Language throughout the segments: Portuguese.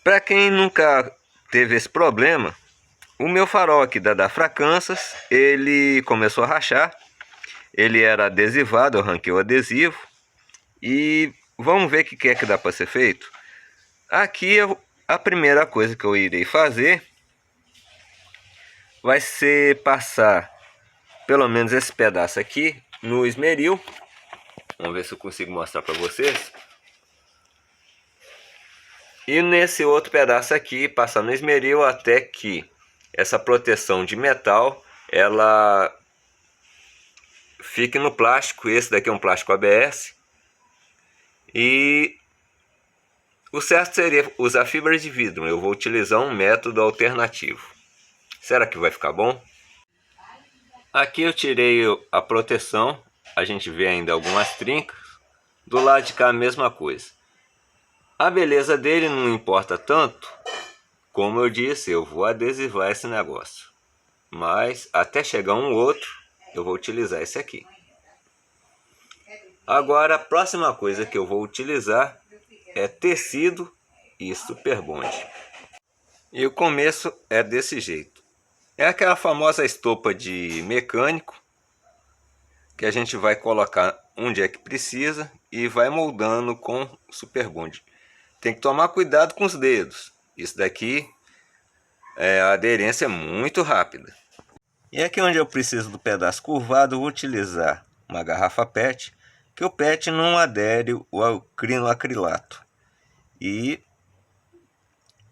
Para quem nunca teve esse problema, o meu farol aqui da Fracansas, ele começou a rachar. Ele era adesivado, eu arranquei o adesivo. E vamos ver o que é que dá para ser feito. Aqui a primeira coisa que eu irei fazer vai ser passar pelo menos esse pedaço aqui no esmeril. Vamos ver se eu consigo mostrar para vocês. E nesse outro pedaço aqui, passar no esmeril até que essa proteção de metal ela fique no plástico. Esse daqui é um plástico ABS. E o certo seria usar fibra de vidro. Eu vou utilizar um método alternativo. Será que vai ficar bom? Aqui eu tirei a proteção. A gente vê ainda algumas trincas. Do lado de cá a mesma coisa. A beleza dele não importa tanto. Como eu disse, eu vou adesivar esse negócio. Mas até chegar um outro, eu vou utilizar esse aqui. Agora a próxima coisa que eu vou utilizar é tecido e super bond. E o começo é desse jeito. É aquela famosa estopa de mecânico que a gente vai colocar onde é que precisa e vai moldando com super bond. Tem que tomar cuidado com os dedos. Isso daqui, a aderência é muito rápida. E aqui onde eu preciso do pedaço curvado, eu vou utilizar uma garrafa PET, que o PET não adere ao crinoacrilato. E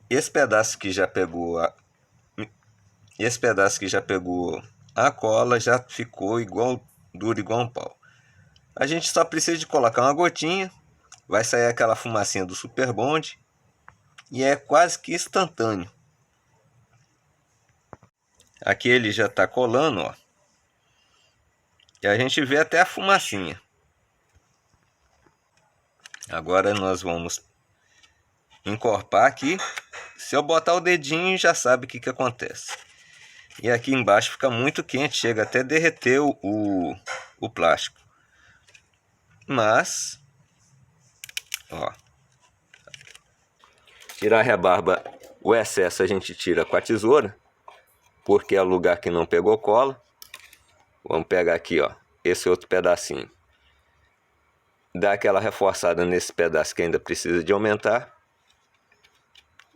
esse pedaço que já pegou a cola já ficou duro igual um pau. A gente só precisa de colocar uma gotinha, vai sair aquela fumacinha do super bond e é quase que instantâneo. Aqui ele já está colando, ó. E a gente vê até a fumacinha. Agora nós vamos encorpar aqui. Se eu botar o dedinho, já sabe o que acontece. E aqui embaixo fica muito quente, chega até derreter o plástico. Mas, ó, tirar a rebarba, o excesso a gente tira com a tesoura, porque é o lugar que não pegou cola. Vamos pegar aqui, ó, esse outro pedacinho. Dá aquela reforçada nesse pedaço que ainda precisa de aumentar.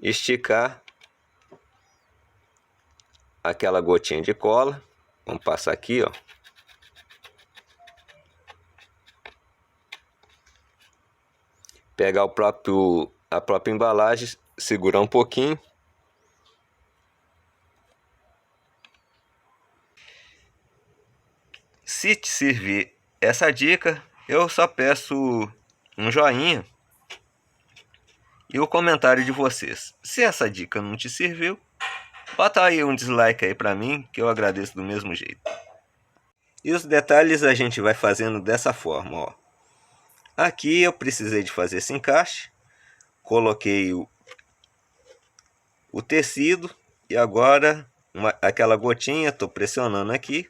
Esticar aquela gotinha de cola. Vamos passar aqui, ó. Pegar a própria embalagem, segurar um pouquinho. Se te servir essa dica, eu só peço um joinha e o comentário de vocês. Se essa dica não te serviu, bota aí um dislike aí pra mim, que eu agradeço do mesmo jeito. E os detalhes a gente vai fazendo dessa forma, ó. Aqui eu precisei de fazer esse encaixe. Coloquei o tecido e agora aquela gotinha, estou pressionando aqui.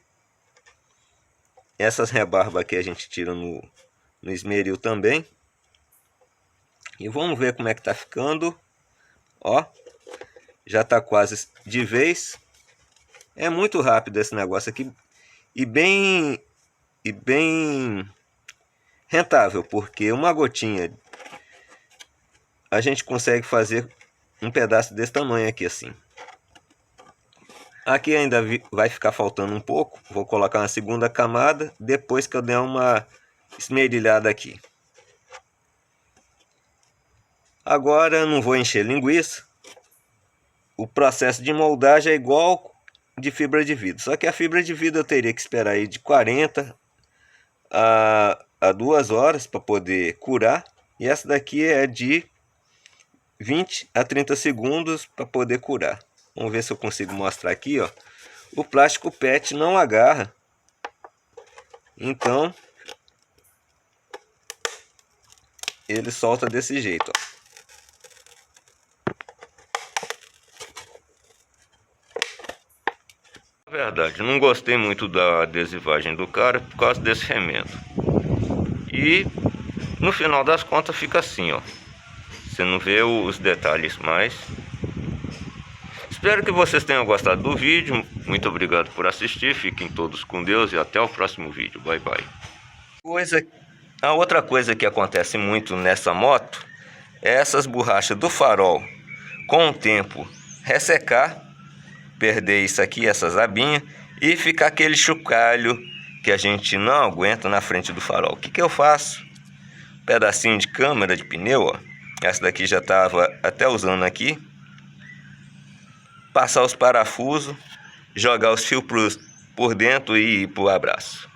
Essas rebarbas aqui a gente tira no esmeril também. E vamos ver como é que tá ficando. Ó, já tá quase de vez. É muito rápido esse negócio aqui e bem rentável, porque uma gotinha a gente consegue fazer um pedaço desse tamanho aqui assim. Aqui ainda vai ficar faltando um pouco. Vou colocar uma segunda camada depois que eu der uma esmerilhada aqui. Agora eu não vou encher linguiça. O processo de moldagem é igual de fibra de vidro. Só que a fibra de vidro eu teria que esperar aí de 40 a 2 horas para poder curar. E essa daqui é de 20 a 30 segundos para poder curar. Vamos ver se eu consigo mostrar aqui, ó. O plástico PET não agarra. Então, ele solta desse jeito, ó. Na verdade, não gostei muito da adesivagem do cara por causa desse remendo. E no final das contas fica assim, ó. você não vê os detalhes mais. Espero que vocês tenham gostado do vídeo. Muito obrigado por assistir. Fiquem todos com Deus e até o próximo vídeo. Bye, bye. A outra coisa que acontece muito nessa moto é essas borrachas do farol, com o tempo, ressecar, perder isso aqui, essas abinhas, e ficar aquele chocalho que a gente não aguenta na frente do farol. O que eu faço? Pedacinho de câmara de pneu, ó. Essa daqui já estava até usando aqui. Passar os parafusos, jogar os fios por dentro e ir pro abraço.